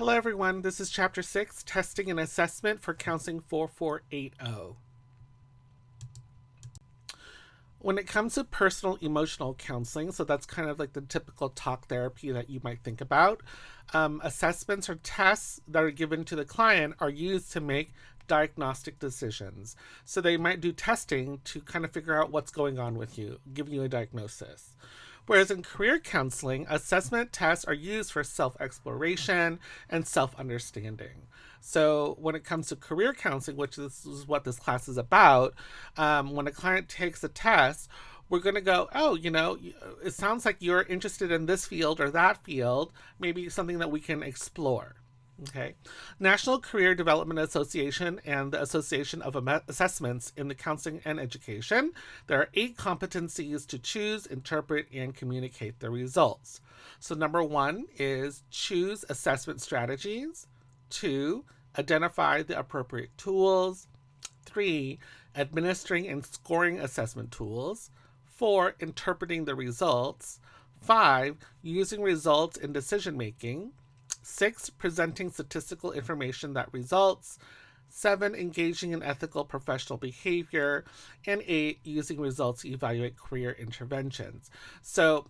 Hello everyone, this is Chapter 6, Testing and Assessment for Counseling 4480. When it comes to personal emotional counseling, so that's kind of like the typical talk therapy that you might think about, assessments or tests that are given to the client are used to make diagnostic decisions. So they might do testing to kind of figure out what's going on with you, giving you a diagnosis. Whereas in career counseling, assessment tests are used for self-exploration and self-understanding. So when it comes to career counseling, which is what this class is about, when a client takes a test, we're going to go, oh, it sounds like you're interested in this field or that field, maybe something that we can explore. Okay. National Career Development Association and the Association of Assessments in the Counseling and Education. There are 8 competencies to choose, interpret, and communicate the results. So number 1 is choose assessment strategies. 2, identify the appropriate tools. 3, administering and scoring assessment tools. 4, interpreting the results. 5, using results in decision making. 6, presenting statistical information that results. 7, engaging in ethical professional behavior. And 8, using results to evaluate career interventions. So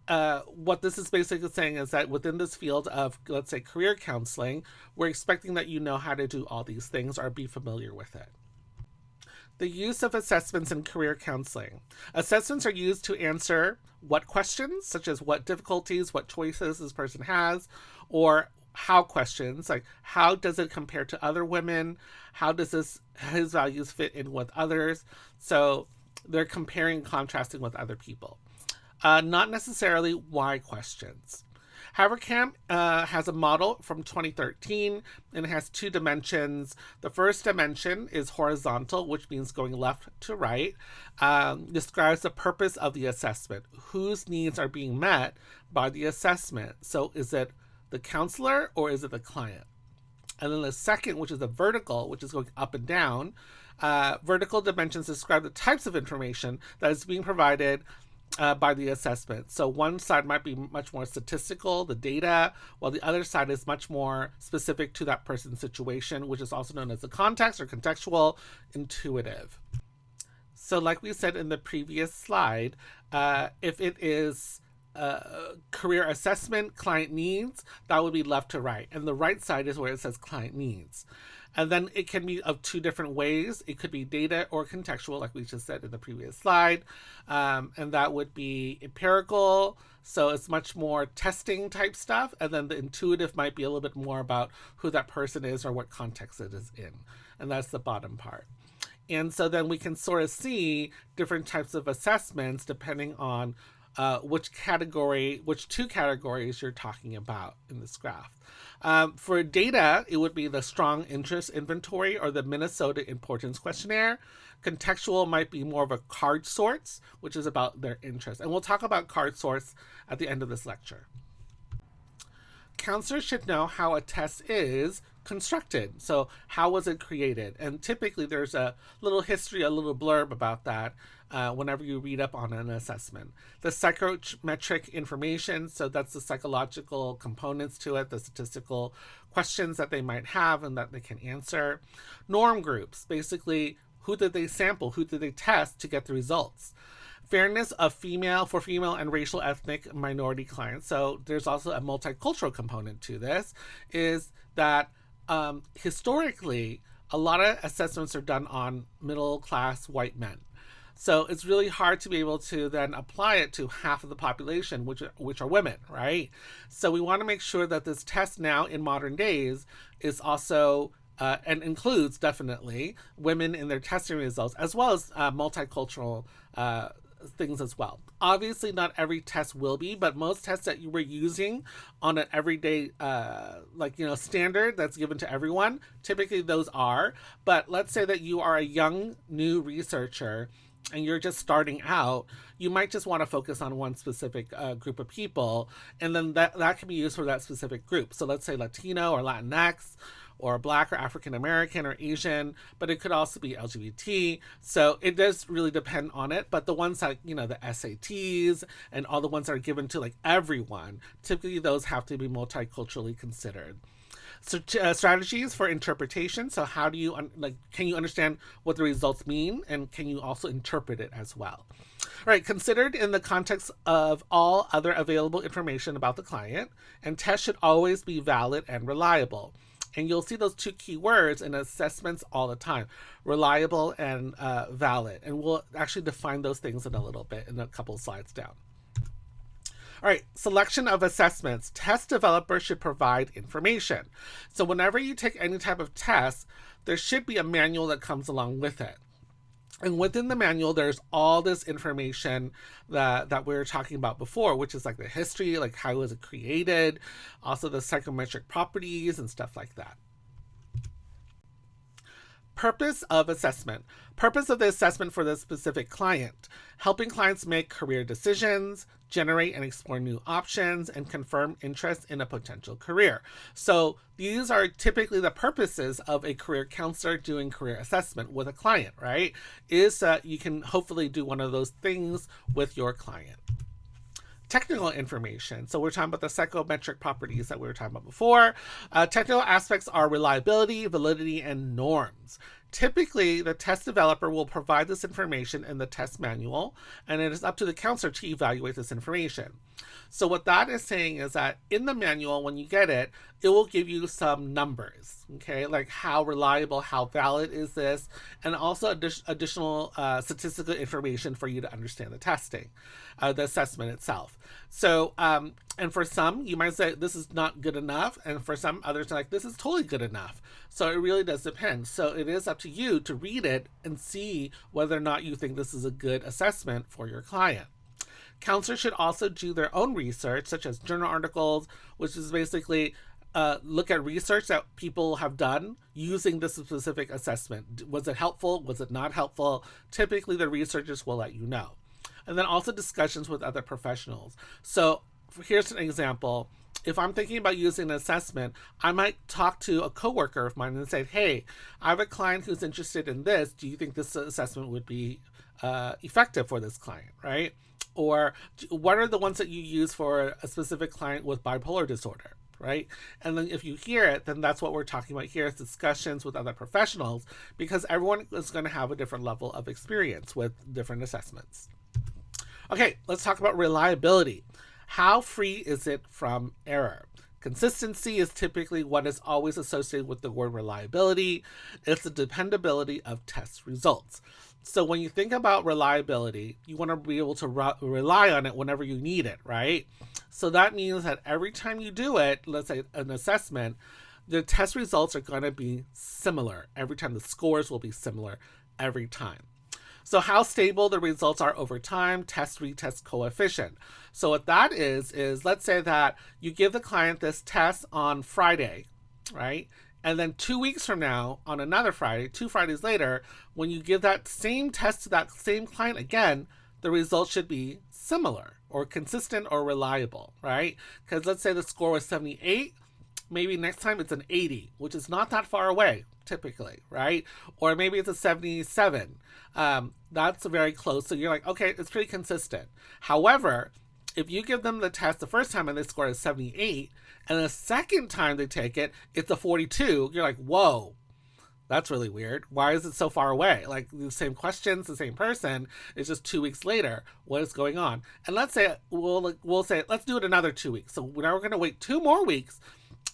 what this is basically saying is that within this field of, let's say, career counseling, we're expecting that you know how to do all these things or be familiar with it. The use of assessments in career counseling. Assessments are used to answer what questions, such as what difficulties, what choices this person has, or how questions, like how does it compare to other women? How does his values fit in with others? So they're comparing, contrasting with other people. Not necessarily why questions. Haverkamp has a model from 2013 and it has 2 dimensions. The first dimension is horizontal, which means going left to right. Describes the purpose of the assessment. Whose needs are being met by the assessment? So is it the counselor or is it the client? And then the second, which is the vertical, which is going up and down. Vertical dimensions describe the types of information that is being provided by the assessment. So one side might be much more statistical, the data, while the other side is much more specific to that person's situation, which is also known as the context or contextual, intuitive. So like we said in the previous slide, if it is career assessment, client needs, that would be left to right. And the right side is where it says client needs. And then it can be of 2 different ways. It could be data or contextual, like we just said in the previous slide. And that would be empirical. So it's much more testing type stuff. And then the intuitive might be a little bit more about who that person is or what context it is in. And that's the bottom part. And so then we can sort of see different types of assessments depending on which 2 categories you're talking about in this graph. For data, it would be the Strong Interest Inventory or the Minnesota Importance Questionnaire. Contextual might be more of a card sorts, which is about their interest. And we'll talk about card sorts at the end of this lecture. Counselors should know how a test is constructed. So how was it created? And typically there's a little history, a little blurb about that whenever you read up on an assessment. The psychometric information, so that's the psychological components to it, the statistical questions that they might have and that they can answer. Norm groups, basically who did they sample, who did they test to get the results. Fairness of for female and racial ethnic minority clients. So there's also a multicultural component to this, is that historically, a lot of assessments are done on middle-class white men. So it's really hard to be able to then apply it to half of the population, which are women, right? So we want to make sure that this test now in modern days is also and includes definitely women in their testing results, as well as multicultural things as well. Obviously, not every test will be, but most tests that you were using on an everyday, standard that's given to everyone, typically those are. But let's say that you are a young, new researcher and you're just starting out, you might just want to focus on one specific group of people, and then that can be used for that specific group. So let's say Latino or Latinx, or Black or African American or Asian, but it could also be LGBT. So it does really depend on it. But the ones that, the SATs and all the ones that are given to like everyone, typically those have to be multiculturally considered. So strategies for interpretation. So how do you can you understand what the results mean, and can you also interpret it as well? All right, considered in the context of all other available information about the client, and tests should always be valid and reliable. And you'll see those two key words in assessments all the time: reliable and valid. And we'll actually define those things in a little bit in a couple of slides down. All right, selection of assessments. Test developers should provide information. So whenever you take any type of test, there should be a manual that comes along with it. And within the manual, there's all this information that we were talking about before, which is like the history, like how was it created, also the psychometric properties and stuff like that. Purpose of assessment. Purpose of the assessment for the specific client: helping clients make career decisions, generate and explore new options, and confirm interest in a potential career. So these are typically the purposes of a career counselor doing career assessment with a client, right? Is that you can hopefully do one of those things with your client. Technical information. So we're talking about the psychometric properties that we were talking about before. Technical aspects are reliability, validity, and norms. Typically, the test developer will provide this information in the test manual, and it is up to the counselor to evaluate this information. So what that is saying is that in the manual, when you get it, it will give you some numbers, okay? Like how reliable, how valid is this, and also additional statistical information for you to understand the testing, the assessment itself. So, and for some, you might say this is not good enough, and for some others, like this is totally good enough. So it really does depend. So it is up to you to read it and see whether or not you think this is a good assessment for your client. Counselors should also do their own research, such as journal articles, which is basically look at research that people have done using this specific assessment. Was it helpful? Was it not helpful? Typically, the researchers will let you know. And then also discussions with other professionals. So here's an example. If I'm thinking about using an assessment, I might talk to a coworker of mine and say, hey, I have a client who's interested in this. Do you think this assessment would be effective for this client, right? Or what are the ones that you use for a specific client with bipolar disorder, right? And then if you hear it, then that's what we're talking about here, is discussions with other professionals, because everyone is going to have a different level of experience with different assessments. Okay, let's talk about reliability. How free is it from error? Consistency is typically what is always associated with the word reliability. It's the dependability of test results. So when you think about reliability, you want to be able to rely on it whenever you need it, right? So that means that every time you do it, let's say an assessment, the test results are going to be similar. Every time the scores will be similar every time. So how stable the results are over time, test-retest coefficient. So what that is let's say that you give the client this test on Friday, right? And then 2 weeks from now, on another Friday, 2 Fridays later, when you give that same test to that same client again, the results should be similar or consistent or reliable, right? Because let's say the score was 78, maybe next time it's an 80, which is not that far away, typically, right? Or maybe it's a 77. That's very close. So you're like, okay, it's pretty consistent. However, if you give them the test the first time and they score a 78, and the second time they take it, it's a 42, you're like, whoa, that's really weird. Why is it so far away? Like the same questions, the same person, it's just 2 weeks later. What is going on? And let's say, we'll say, let's do it another 2 weeks. So now we're going to wait 2 more weeks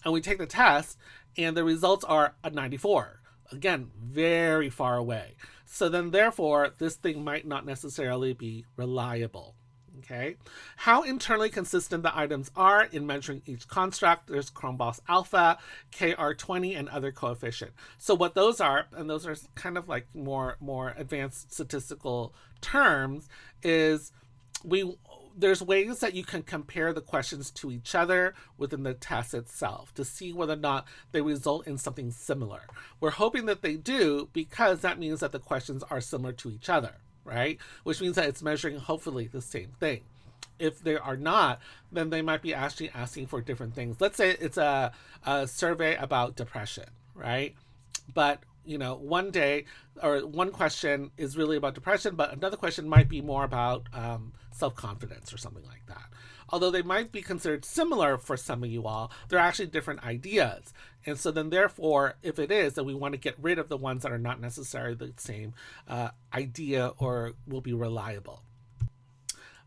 and we take the test and the results are a 94. Again, very far away. So then therefore, this thing might not necessarily be reliable. Okay, how internally consistent the items are in measuring each construct. There's Cronbach's alpha, KR20, and other coefficient. So what those are, and those are kind of like more advanced statistical terms, is there's ways that you can compare the questions to each other within the test itself to see whether or not they result in something similar. We're hoping that they do, because that means that the questions are similar to each other, right? Which means that it's measuring hopefully the same thing. If they are not, then they might be actually asking for different things. Let's say it's a survey about depression, right? But one day or one question is really about depression, but another question might be more about self-confidence or something like that. Although they might be considered similar for some of you all, they're actually different ideas. And so then therefore, if it is, then we want to get rid of the ones that are not necessarily the same idea or will be reliable.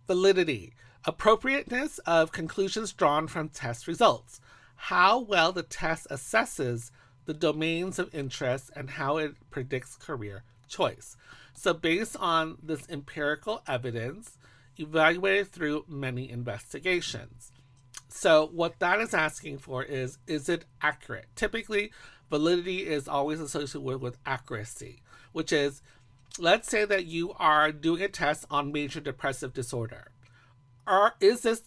Validity. Appropriateness of conclusions drawn from test results. How well the test assesses the domains of interest and how it predicts career choice. So based on this empirical evidence, evaluated through many investigations. So what that is asking for is it accurate? Typically, validity is always associated with accuracy, which is, let's say that you are doing a test on major depressive disorder. Or is this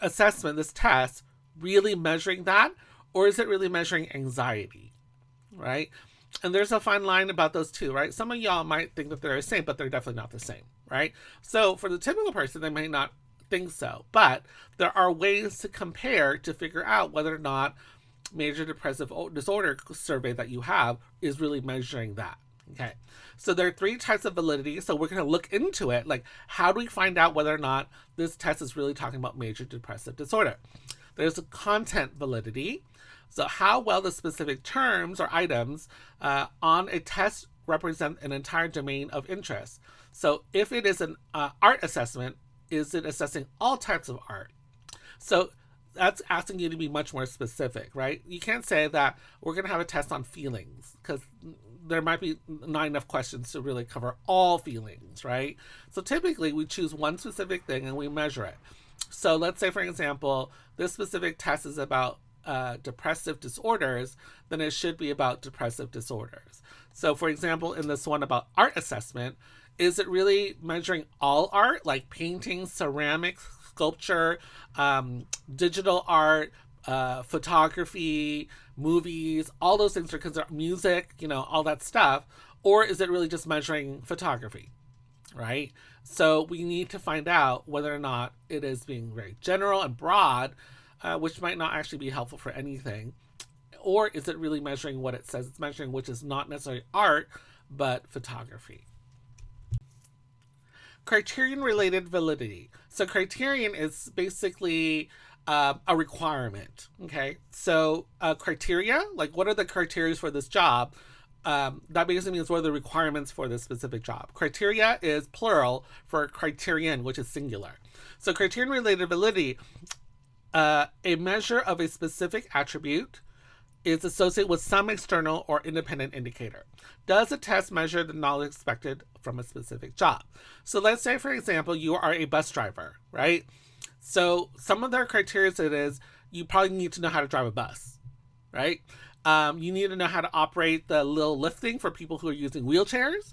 assessment, this test, really measuring that? Or is it really measuring anxiety, right? And there's a fine line about those two, right? Some of y'all might think that they're the same, but they're definitely not the same, right? So for the typical person, they may not think so. But there are ways to compare to figure out whether or not major depressive disorder survey that you have is really measuring that. Okay. So there are 3 types of validity. So we're going to look into it. Like, how do we find out whether or not this test is really talking about major depressive disorder? There's a content validity. So how well the specific terms or items on a test represent an entire domain of interest. So if it is an art assessment, is it assessing all types of art? So that's asking you to be much more specific, right? You can't say that we're going to have a test on feelings because there might be not enough questions to really cover all feelings, right? So typically we choose one specific thing and we measure it. So let's say, for example, this specific test is about depressive disorders, then it should be about depressive disorders. So for example, in this one about art assessment, is it really measuring all art, like painting, ceramics, sculpture, digital art, photography, movies, all those things are considered music, all that stuff? Or is it really just measuring photography, right? So we need to find out whether or not it is being very general and broad, which might not actually be helpful for anything. Or is it really measuring what it says it's measuring, which is not necessarily art, but photography. Criterion-related validity. So criterion is basically a requirement, okay? So criteria, like what are the criteria for this job? That basically means what are the requirements for this specific job. Criteria is plural for criterion, which is singular. So criterion-related validity, a measure of a specific attribute is associated with some external or independent indicator. Does a test measure the knowledge expected from a specific job? So let's say, for example, you are a bus driver, right? So some of their criteria is you probably need to know how to drive a bus, right? You need to know how to operate the little lifting for people who are using wheelchairs.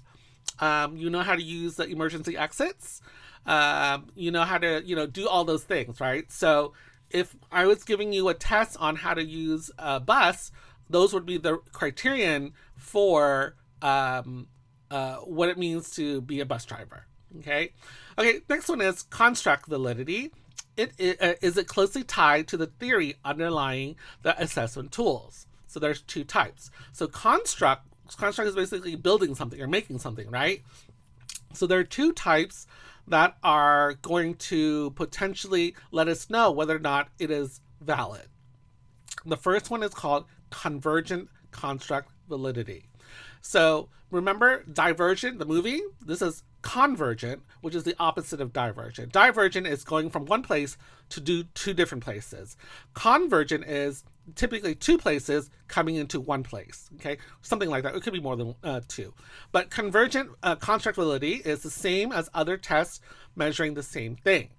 You know how to use the emergency exits. You know how to, do all those things, right? So if I was giving you a test on how to use a bus, those would be the criterion for what it means to be a bus driver. Okay, next one is construct validity. Is it closely tied to the theory underlying the assessment tools? So there's 2 types. So construct is basically building something or making something, right? So there are 2 types that are going to potentially let us know whether or not it is valid. The first one is called convergent construct validity. So remember Divergent, the movie? This is convergent, which is the opposite of divergent. Divergent is going from one place to do 2 different places. Convergent is typically 2 places coming into one place, okay? Something like that. It could be more than 2. But convergent construct validity is the same as other tests measuring the same thing.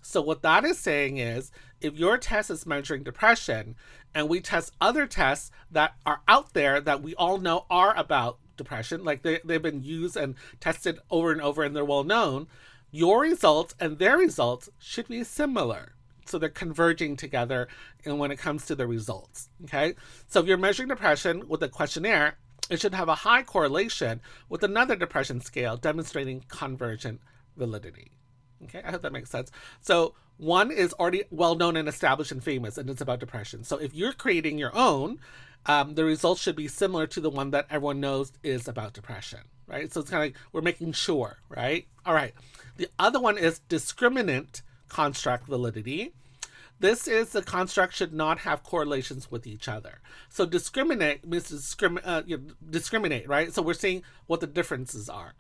So what that is saying is, if your test is measuring depression and we test other tests that are out there that we all know are about depression, like they've been used and tested over and over and they're well known, your results and their results should be similar. So they're converging together and when it comes to the results, okay? So if you're measuring depression with a questionnaire, it should have a high correlation with another depression scale demonstrating convergent validity. Okay, I hope that makes sense. So one is already well known and established and famous, and it's about depression. So if you're creating your own, the results should be similar to the one that everyone knows is about depression, right? So it's kind of like we're making sure, right? All right. The other one is discriminant construct validity. This is the construct should not have correlations with each other. So discriminate means discriminate, right? So we're seeing what the differences are.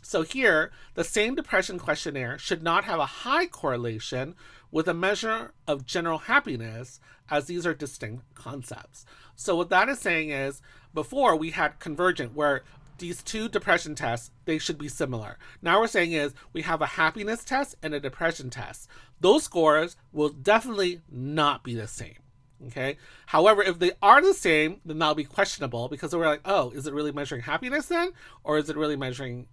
So here, the same depression questionnaire should not have a high correlation with a measure of general happiness, as these are distinct concepts. So what that is saying is, before we had convergent, where these two depression tests, they should be similar. Now we're saying is we have a happiness test and a depression test. Those scores will definitely not be the same. Okay. However, if they are the same, then that'll be questionable, because we're like, oh, is it really measuring happiness then? Or is it really measuring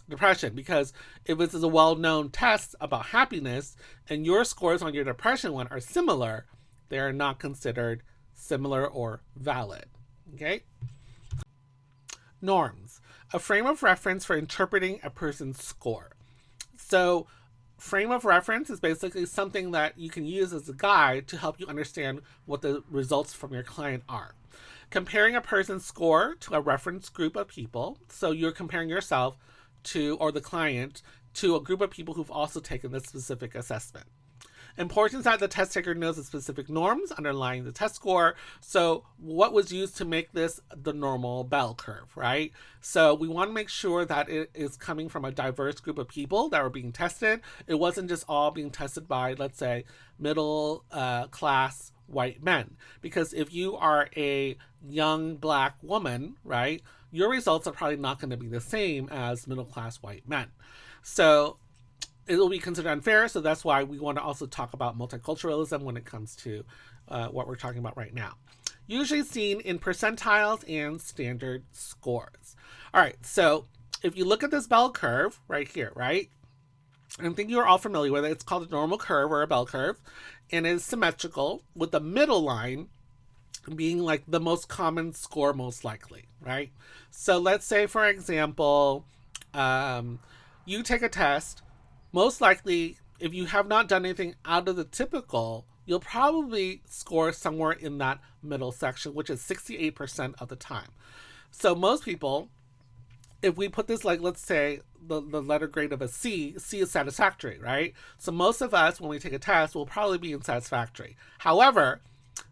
depression? Because if this is a well-known test about happiness and your scores on your depression one are similar, they are not considered similar or valid. Okay. Norms, a frame of reference for interpreting a person's score. So frame of reference is basically something that you can use as a guide to help you understand what the results from your client are. Comparing a person's score to a reference group of people. So you're comparing yourself to, or the client, to a group of people who've also taken this specific assessment. Importance that the test taker knows the specific norms underlying the test score. So what was used to make this the normal bell curve, right? So we want to make sure that it is coming from a diverse group of people that were being tested. It wasn't just all being tested by, let's say, middle class white men. Because if you are a young black woman, right, your results are probably not going to be the same as middle class white men. So it will be considered unfair, so that's why we want to also talk about multiculturalism when it comes to what we're talking about right now. Usually seen in percentiles and standard scores. All right, so if you look at this bell curve right here, right? I think you're all familiar with it. It's called a normal curve or a bell curve, and it is symmetrical, with the middle line being like the most common score most likely, right? So let's say, for example, you take a test. Most likely, if you have not done anything out of the typical, you'll probably score somewhere in that middle section, which is 68% of the time. So most people, if we put this like, let's say, the letter grade of a C, C is satisfactory, right? So most of us, when we take a test, will probably be in satisfactory. However,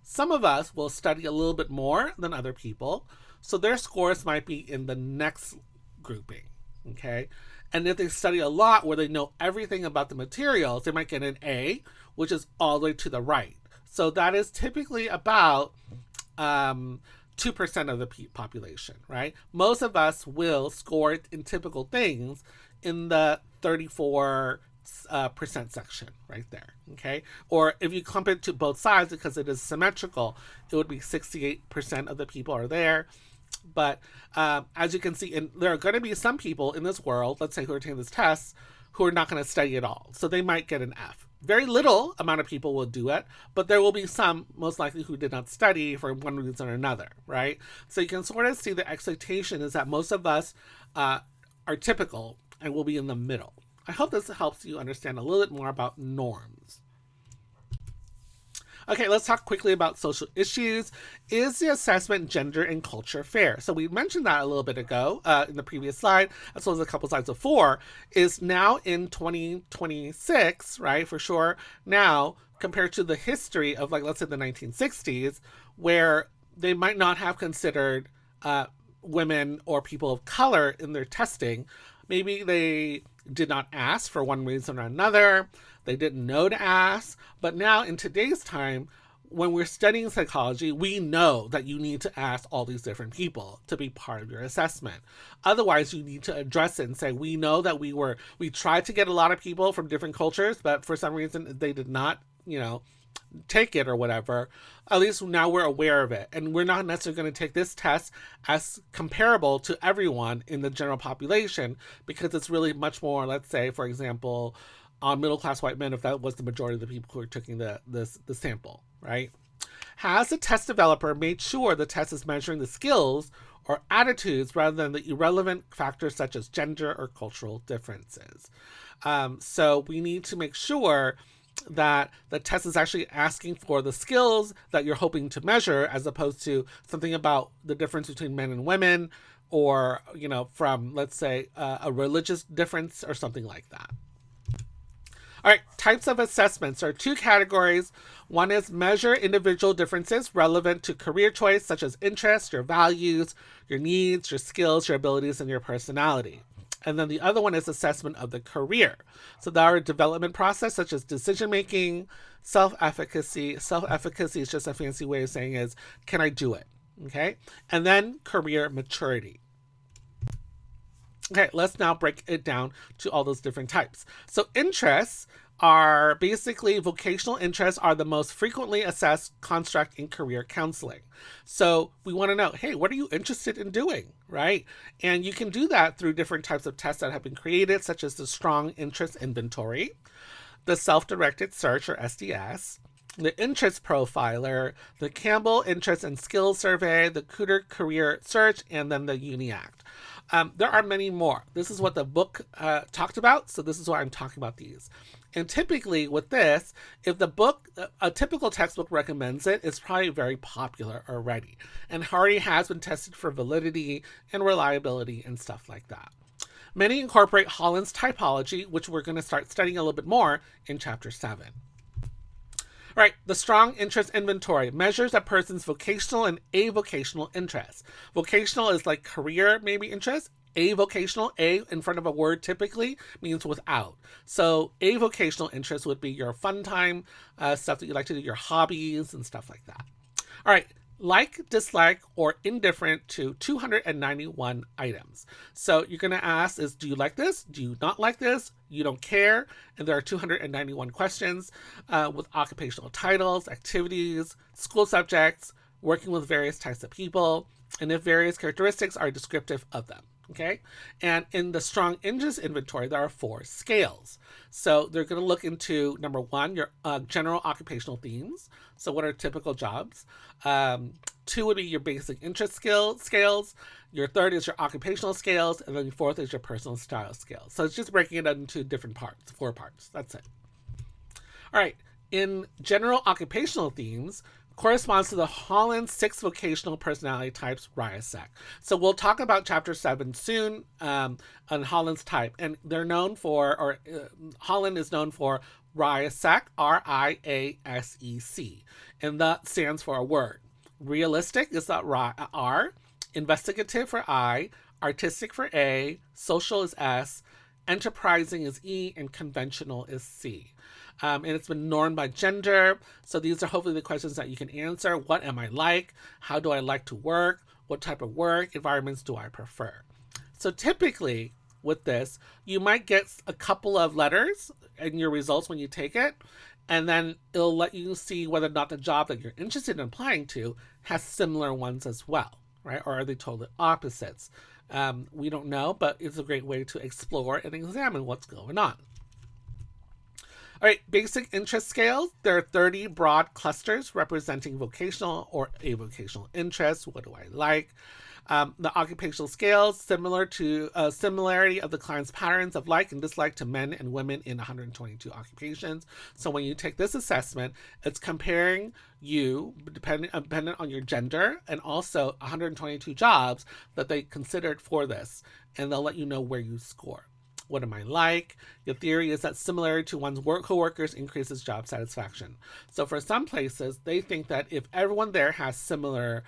some of us will study a little bit more than other people, so their scores might be in the next grouping, okay? And if they study a lot where they know everything about the materials, they might get an A, which is all the way to the right. So that is typically about 2% of the population, right? Most of us will score in typical things in the 34% section right there, okay? Or if you clump it to both sides because it is symmetrical, it would be 68% of the people are there. But as you can see, there are going to be some people in this world, let's say, who are taking this test, who are not going to study at all. So they might get an F. Very little amount of people will do it, but there will be some, most likely, who did not study for one reason or another, right? So you can sort of see the expectation is that most of us are typical and will be in the middle. I hope this helps you understand a little bit more about norms. Okay, let's talk quickly about social issues. Is the assessment gender and culture fair? So we mentioned that a little bit ago in the previous slide, as well as a couple slides before. Is now in 2026, right, for sure, now compared to the history of, like, let's say the 1960s, where they might not have considered women or people of color in their testing. Maybe they did not ask for one reason or another. They didn't know to ask. But now in today's time, when we're studying psychology, we know that you need to ask all these different people to be part of your assessment. Otherwise, you need to address it and say, we know that we tried to get a lot of people from different cultures, but for some reason they did not, take it or whatever. At least now we're aware of it. And we're not necessarily going to take this test as comparable to everyone in the general population, because it's really much more, let's say, for example, on middle-class white men, if that was the majority of the people who are taking the sample, right? Has the test developer made sure the test is measuring the skills or attitudes rather than the irrelevant factors such as gender or cultural differences? So we need to make sure that the test is actually asking for the skills that you're hoping to measure, as opposed to something about the difference between men and women, or, from, let's say, a religious difference or something like that. All right, types of assessments are two categories. One is measure individual differences relevant to career choice, such as interests, your values, your needs, your skills, your abilities, and your personality. And then the other one is assessment of the career. So there are a development process, such as decision making, self-efficacy. Self-efficacy is just a fancy way of saying is, can I do it? Okay. And then career maturity. Okay, let's now break it down to all those different types. So interests are basically vocational interests are the most frequently assessed construct in career counseling. So we want to know, hey, what are you interested in doing, right? And you can do that through different types of tests that have been created, such as the Strong Interest Inventory, the Self-Directed Search, or SDS, the Interest Profiler, the Campbell Interest and Skills Survey, the Cooter Career Search, and then the UniAct. There are many more. This is what the book talked about, so this is why I'm talking about these. And typically with this, if the book, a typical textbook recommends it, it's probably very popular already and already has been tested for validity and reliability and stuff like that. Many incorporate Holland's typology, which we're going to start studying a little bit more in Chapter 7. All right, the Strong Interest Inventory measures a person's vocational and avocational interests. Vocational is like career, maybe interest. Avocational, A in front of a word typically means without. So avocational interest would be your fun time, stuff that you like to do, your hobbies and stuff like that. All right, like, dislike, or indifferent to 291 items. So you're going to ask is, do you like this? Do you not like this? You don't care. And there are 291 questions with occupational titles, activities, school subjects, working with various types of people, and if various characteristics are descriptive of them. Okay. And in the Strong Interest Inventory, there are 4 scales. So they're going to look into, number 1, your general occupational themes. So what are typical jobs? 2 would be your basic interest scales. Your 3rd is your occupational scales. And then your 4th is your personal style scales. So it's just breaking it into different parts, 4 parts. That's it. All right. In general occupational themes, corresponds to the Holland 6 vocational personality types, RIASEC. So we'll talk about Chapter 7 soon on Holland's type. And they're known for, Holland is known for RIASEC, RIASEC. And that stands for a word. Realistic is that R, investigative for I, artistic for A, social is S, enterprising is E, and conventional is C. And it's been normed by gender. So these are hopefully the questions that you can answer. What am I like? How do I like to work? What type of work environments do I prefer? So typically with this, you might get a couple of letters in your results when you take it. And then it'll let you see whether or not the job that you're interested in applying to has similar ones as well, right? Or are they totally opposites? We don't know, but it's a great way to explore and examine what's going on. All right, basic interest scales. There are 30 broad clusters representing vocational or avocational interests. What do I like? The occupational scales, similar to similarity of the client's patterns of like and dislike to men and women in 122 occupations. So when you take this assessment, it's comparing you, dependent on your gender, and also 122 jobs that they considered for this, and they'll let you know where you score. What am I like? The theory is that similarity to one's co-workers increases job satisfaction. So for some places, they think that if everyone there has similar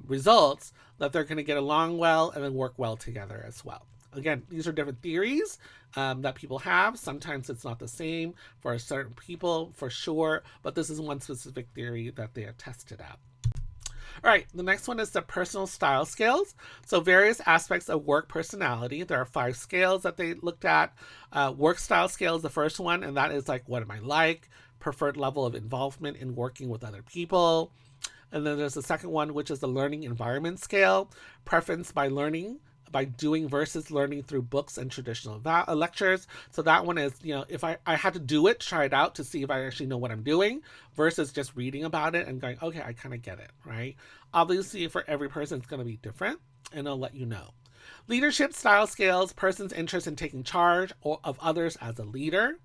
results, that they're going to get along well and then work well together as well. Again, these are different theories that people have. Sometimes it's not the same for certain people, for sure, but this is one specific theory that they have tested out. All right, the next one is the personal style scales. So various aspects of work personality. There are 5 scales that they looked at. Work style scale is the first one, and that is like, what am I like? Preferred level of involvement in working with other people. And then there's the second one, which is the learning environment scale. Preference by learning, by doing versus learning through books and traditional lectures. So that one is, if I had to do it, try it out to see if I actually know what I'm doing versus just reading about it and going, okay, I kind of get it, right? Obviously, for every person, it's going to be different, and I'll let you know. Leadership style scales, person's interest in taking charge of others as a leader.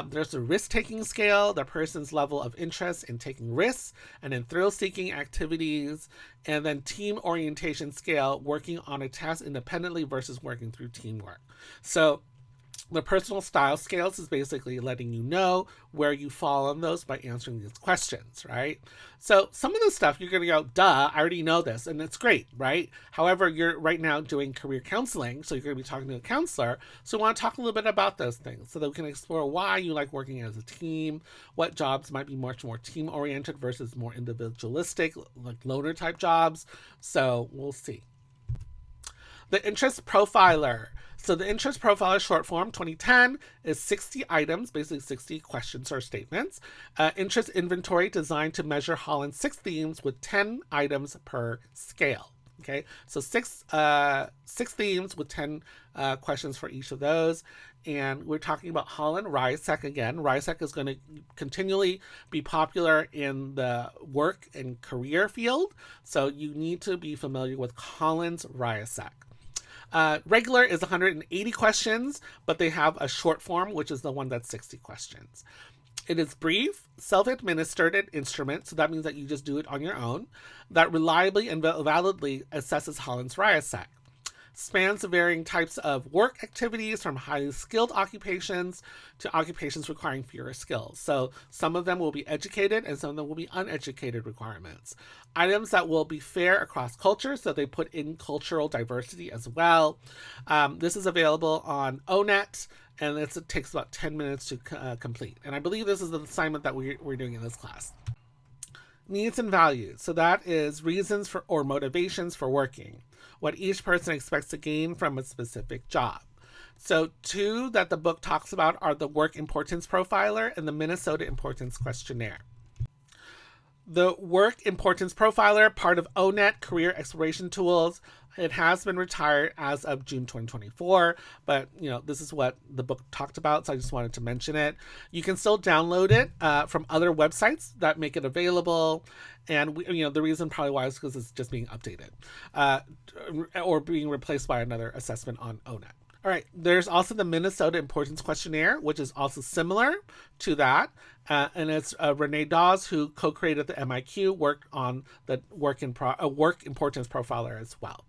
There's a risk-taking scale, the person's level of interest in taking risks and in thrill-seeking activities, and then team orientation scale, working on a task independently versus working through teamwork. So the personal style scales is basically letting you know where you fall on those by answering these questions, right? So some of the stuff you're going to go, duh, I already know this, and it's great, right? However, you're right now doing career counseling, so you're going to be talking to a counselor. So we want to talk a little bit about those things so that we can explore why you like working as a team, what jobs might be much more team-oriented versus more individualistic, like loner type jobs. So we'll see. The interest profiler. So the interest profiler short form 2010 is 60 items, basically 60 questions or statements. Interest inventory designed to measure Holland's 6 themes with 10 items per scale. Okay, so six themes with 10 questions for each of those. And we're talking about Holland RISEC again. RISEC is going to continually be popular in the work and career field. So you need to be familiar with Holland's RISEC. Regular is 180 questions, but they have a short form, which is the one that's 60 questions. It is brief, self-administered instrument, so that means that you just do it on your own, that reliably and validly assesses Holland's RISEC. Spans varying types of work activities from highly skilled occupations to occupations requiring fewer skills. So some of them will be educated and some of them will be uneducated requirements. Items that will be fair across cultures, so they put in cultural diversity as well. This is available on ONET, and it takes about 10 minutes to complete. And I believe this is the assignment that we're doing in this class. Needs and values. So that is reasons for or motivations for working, what each person expects to gain from a specific job. So 2 that the book talks about are the Work Importance Profiler and the Minnesota Importance Questionnaire. The Work Importance Profiler, part of ONET Career Exploration Tools, it has been retired as of June 2024, but this is what the book talked about, so I just wanted to mention it. You can still download it from other websites that make it available, and the reason probably why is because it's just being updated or being replaced by another assessment on ONET. All right, there's also the Minnesota Importance Questionnaire, which is also similar to that. And it's Renee Dawes, who co-created the MIQ, worked on the Work Importance Profiler as well.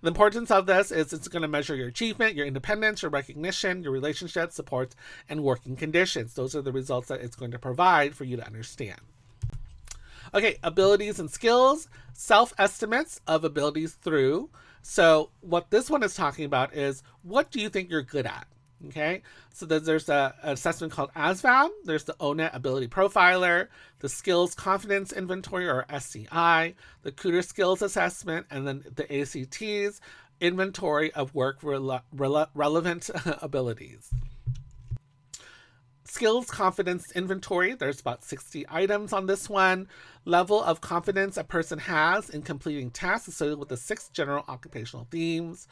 The importance of this is it's going to measure your achievement, your independence, your recognition, your relationships, supports, and working conditions. Those are the results that it's going to provide for you to understand. Okay, abilities and skills, self-estimates of abilities through. So what this one is talking about is, what do you think you're good at? Okay, so there's an assessment called ASVAB, there's the ONET Ability Profiler, the Skills Confidence Inventory or SCI, the Cooter Skills Assessment, and then the ACT's Inventory of Work Relevant Abilities. Skills Confidence Inventory, there's about 60 items on this one. Level of confidence a person has in completing tasks associated with the 6 general occupational themes.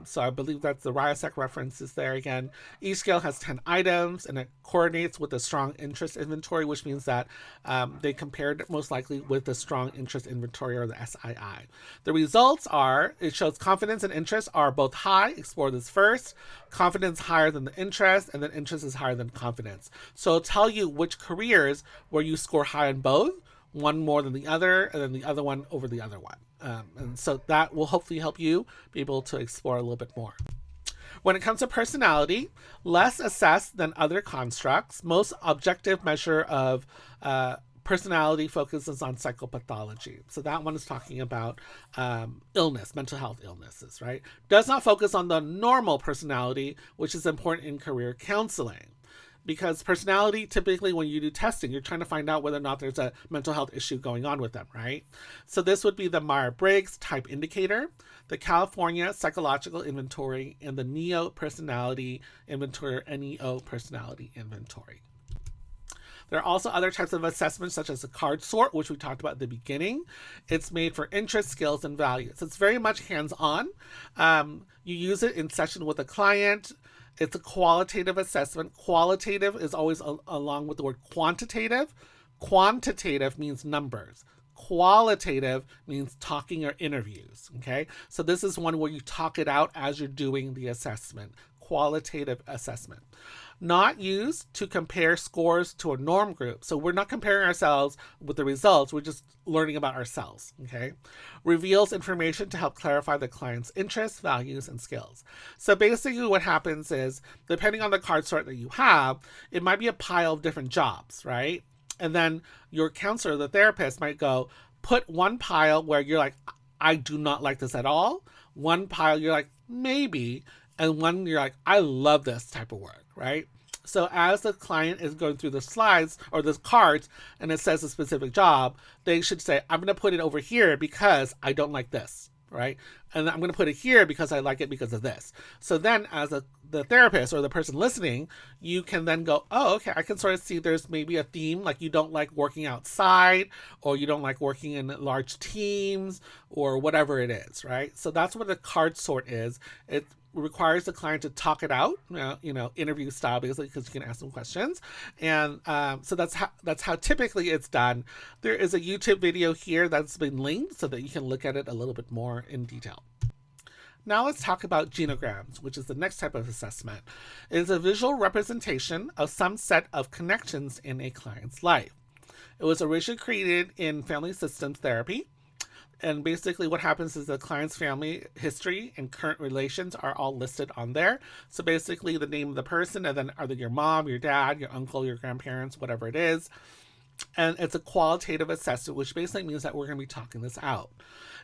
So I believe that's the RISEC references there again. Each scale has 10 items and it coordinates with the strong interest inventory, which means that they compared most likely with the strong interest inventory or the SII. The results are, it shows confidence and interest are both high, explore this first, confidence higher than the interest, and then interest is higher than confidence. So it'll tell you which careers where you score high in both, one more than the other, and then the other one over the other one. And so that will hopefully help you be able to explore a little bit more. When it comes to personality, less assessed than other constructs. Most objective measure of personality focuses on psychopathology. So that one is talking about illness, mental health illnesses, right? Does not focus on the normal personality, which is important in career counseling. Because personality, typically when you do testing, you're trying to find out whether or not there's a mental health issue going on with them, right? So this would be the Myers-Briggs Type Indicator, the California Psychological Inventory, and the NEO Personality Inventory, or NEO Personality Inventory. There are also other types of assessments, such as the card sort, which we talked about at the beginning. It's made for interest, skills, and values. It's very much hands-on. You use it in session with a client. It's a qualitative assessment. Qualitative is always along with the word quantitative. Quantitative means numbers. Qualitative means talking or interviews, okay? So this is one where you talk it out as you're doing the assessment. qualitative assessment, not used to compare scores to a norm group. So we're not comparing ourselves with the results, we're just learning about ourselves, okay? Reveals information to help clarify the client's interests, values, and skills. So basically what happens is, depending on the card sort that you have, it might be a pile of different jobs, right? And then your counselor, the therapist, might go, put one pile where you're like, I do not like this at all. One pile you're like, maybe. And one you're like, I love this type of work, right? So as the client is going through the slides or the cards and it says a specific job, they should say, I'm going to put it over here because I don't like this, right? And I'm going to put it here because I like it because of this. So then as the therapist or the person listening, you can then go, oh, okay, I can sort of see there's maybe a theme, like you don't like working outside, or you don't like working in large teams, or whatever it is, right? So that's what a card sort is. It requires the client to talk it out, interview style, basically, because you can ask them questions. And so that's how typically it's done. There is a YouTube video here that's been linked so that you can look at it a little bit more in detail. Now let's talk about genograms, which is the next type of assessment. It is a visual representation of some set of connections in a client's life. It was originally created in family systems therapy. And basically what happens is the client's family history and current relations are all listed on there. So basically the name of the person, and then either your mom, your dad, your uncle, your grandparents, whatever it is. And it's a qualitative assessment, which basically means that we're going to be talking this out.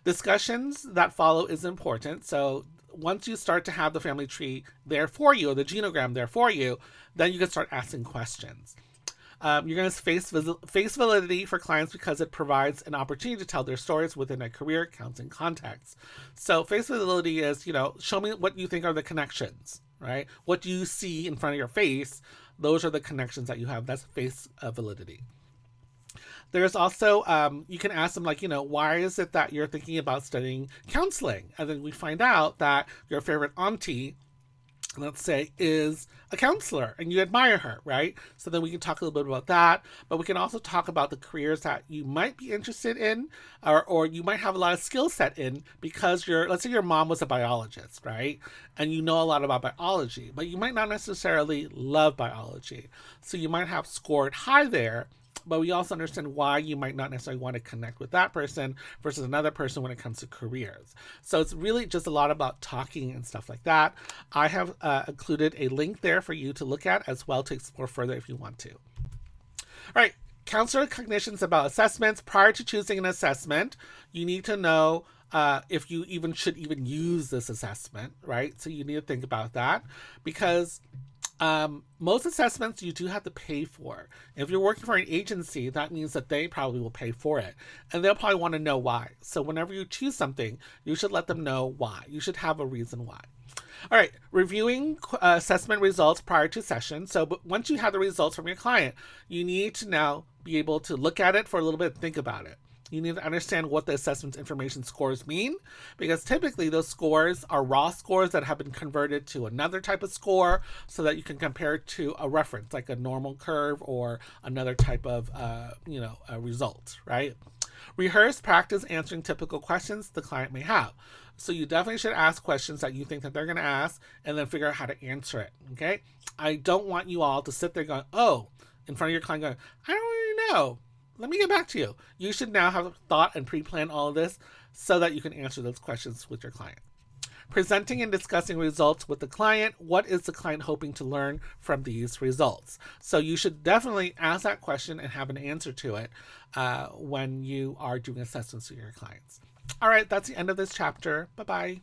Discussions that follow is important. So once you start to have the family tree there for you, or the genogram there for you, then you can start asking questions. You're going to face validity for clients because it provides an opportunity to tell their stories within a career counseling context. So face validity is, show me what you think are the connections, right? What do you see in front of your face? Those are the connections that you have. That's face validity. There's also, you can ask them, like, why is it that you're thinking about studying counseling? And then we find out that your favorite auntie, let's say, is a counselor and you admire her, right? So then we can talk a little bit about that, but we can also talk about the careers that you might be interested in, or you might have a lot of skill set in, because let's say your mom was a biologist, right? And you know a lot about biology, but you might not necessarily love biology. So you might have scored high there, but we also understand why you might not necessarily want to connect with that person versus another person when it comes to careers. So it's really just a lot about talking and stuff like that. I have included a link there for you to look at as well to explore further if you want to. All right, counselor cognitions about assessments. Prior to choosing an assessment, you need to know if you should use this assessment, right? So you need to think about that, because most assessments you do have to pay for. If you're working for an agency, that means that they probably will pay for it, and they'll probably want to know why. So whenever you choose something, you should let them know why. You should have a reason why. All right, reviewing assessment results prior to session. So once you have the results from your client, you need to now be able to look at it for a little bit and think about it. You need to understand what the assessment information scores mean, because typically those scores are raw scores that have been converted to another type of score so that you can compare it to a reference, like a normal curve or another type of, a result, right? Rehearse, practice answering typical questions the client may have. So you definitely should ask questions that you think that they're going to ask, and then figure out how to answer it, okay? I don't want you all to sit there going, in front of your client going, I don't really know. Let me get back to you. You should now have thought and pre-plan all of this so that you can answer those questions with your client. Presenting and discussing results with the client. What is the client hoping to learn from these results? So you should definitely ask that question and have an answer to it when you are doing assessments with your clients. All right, that's the end of this chapter. Bye-bye.